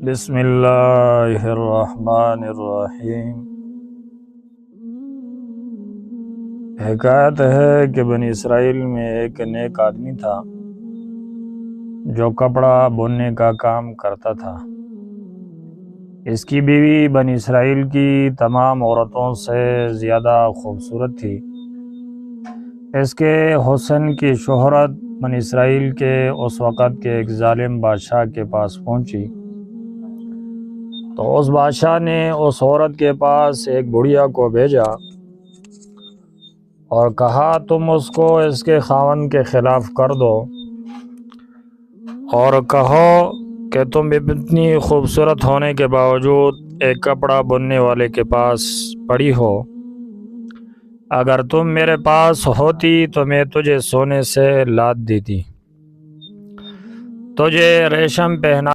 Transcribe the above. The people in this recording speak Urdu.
بسم اللہ الرحمن الرحیم۔ حکایت ہے کہ بنی اسرائیل میں ایک نیک آدمی تھا جو کپڑا بننے کا کام کرتا تھا۔ اس کی بیوی بنی اسرائیل کی تمام عورتوں سے زیادہ خوبصورت تھی۔ اس کے حسن کی شہرت بنی اسرائیل کے اس وقت کے ایک ظالم بادشاہ کے پاس پہنچی تو اس بادشاہ نے اس عورت کے پاس ایک بڑھیا کو بھیجا اور کہا تم اس کو اس کے خاوند کے خلاف کر دو اور کہو کہ تم اتنی خوبصورت ہونے کے باوجود ایک کپڑا بننے والے کے پاس پڑی ہو۔ اگر تم میرے پاس ہوتی تو میں تجھے سونے سے لاد دیتی، تجھے ریشم پہنا